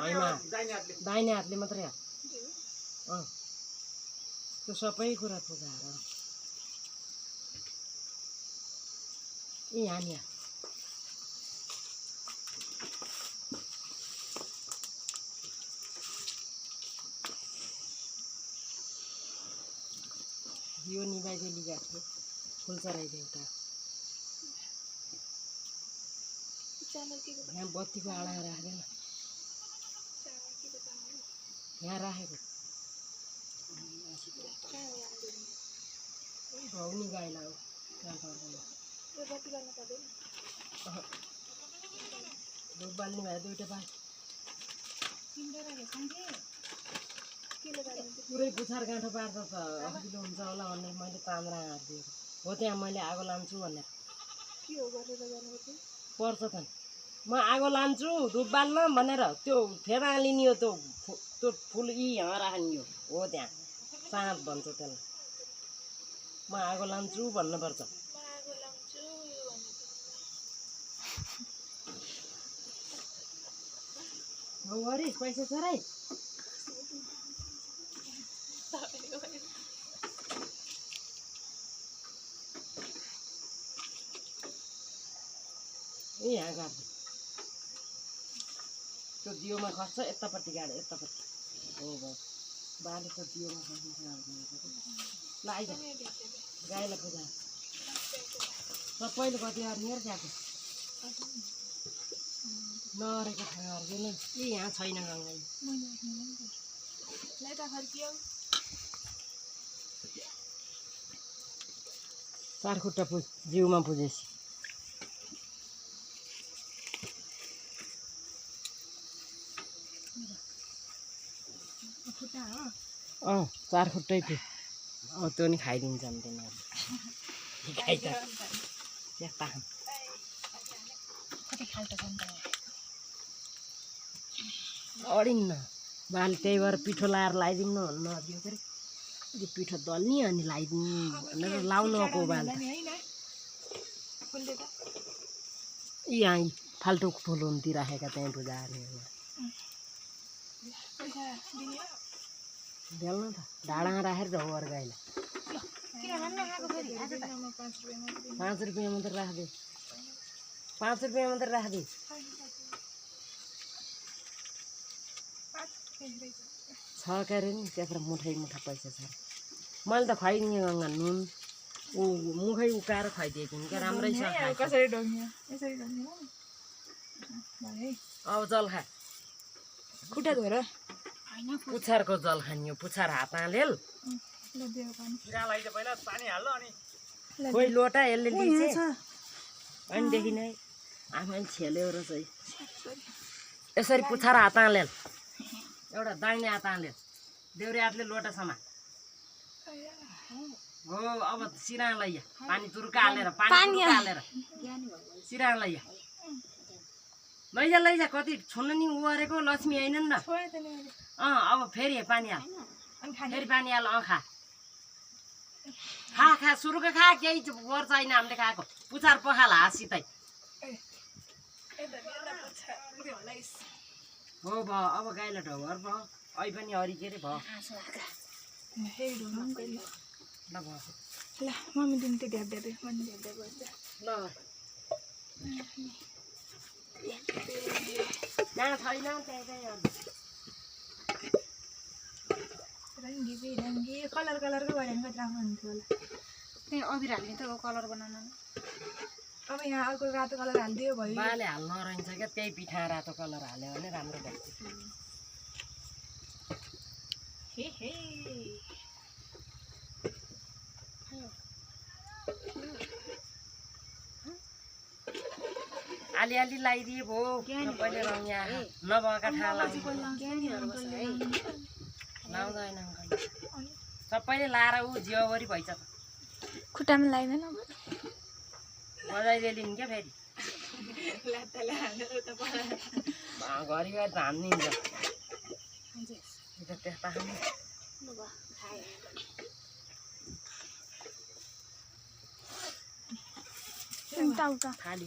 दाहिने हातले मात्रै हात त्यो सबै कुरा पुगाएर यहाँ यो निभाइदिए गएको थियो फुल चराइदियो एउटा यहाँ बत्तीको आडा राख्दैन यहाँ राखेको भाउनी गाईलाई हो धुप बाल्ने भयो दुईवटा बाल पुरै पुछार गाँठो पार्दा त अघिल्लो हुन्छ होला भनेर मैले तान्द्रा हारिदिएको हो त्यहाँ मैले आगो लान्छु भनेर पर्छ त म आगो लान्छु धुप बाल्न भनेर त्यो फेर हालिने हो त्यो फुल यहाँ राख्ने हो त्यहाँ साँप भन्छ त्यसलाई म आगो लान्छु भन्नुपर्छ अरे पैसा चराई यहाँ गाड्छु त्यो दियोमा खस्छ यतापट्टि गाड्यो यतापट्टि हो भयो बाले त दियोमा खस्छ ल आइज गाईलाई पूजा सबैले कति अर्नेर गएको नअरेको ठाउँ अर्दैन यहाँ छैन गङ्गा चार खुट्टा जिउमा पुजेपछि चार खुट्टै थियो त्यो नि खाइदिन्छ नि गाई त अडिन्न बाल त्यही भएर पिठो लाएर लगाइदिनु नदियो के अरे पिठो दल्ने अनि लगाइदिनु भनेर लाउनुको बाल यहाँ फाल्टो फुलुन्ती राखेका त्यहीँ पूजा भेल्न त ढाडामा राखेर जाऊ अरू गाईलाई 5 रुपियाँ मात्रै राखिदिए 5 रुपियाँ मात्रै राखिदिए छ के अरे नि त्यत्र मुठै मुठा पैसा छ मैले त खुवाइदिएँ गङ्गा नुन ऊ मुखै उकाएर खुवाइदिएको थिएँ क्या राम्रै छ अब जल खा खुट्टा धोएर पुछारको जल खानियो पुछार हात हालेल खोइ लोटा यसले लिचे अनिदेखि नै आफैले छेल्यो र चाहिँ यसरी पुछार हात हालेल एउटा दाहिने हात हालेल देउरे हातले लोटा समा हो अब सिरा लैया पानी तुर्का हालेर सिरा लैया लैजा कति छोड्नु नि उ गरेको लक्ष्मी हैनन् न अब फेरि पानी हाल फेरि पानी हाल खा सुरुको खा केही वर छैन हामीले खाएको पुछार पखाल हाँसितै हो भयो अब गाईलाई ढोगर भयो अहिले पनि हरि के अरे भयो ल मम्मी दिन त्यो ढ्याप ल जहाँ छैन त्यहाँ रङ्गी कलरको गरेर कति राम्रो हुन्थ्यो होला त्यही अबिर हाल्ने त कलर बनाउन अब यहाँ अर्को रातो कलर हालिदियो भयो बाले हाल्न रहन्छ क्या त्यही पिठा रातो कलर हाल्यो भने राम्रो लाग्छ अलि लगाइदिए भो सबैले रङ यहाँ नभएका ठाउँ लाउँदैन सबैले लाएर ऊ जिउभरि भइछ खुट्टामा लाग्दैन बजाइदिएलिन् क्या फेरि घरिघरि त हान्दिन्छ त्यस्ता खाली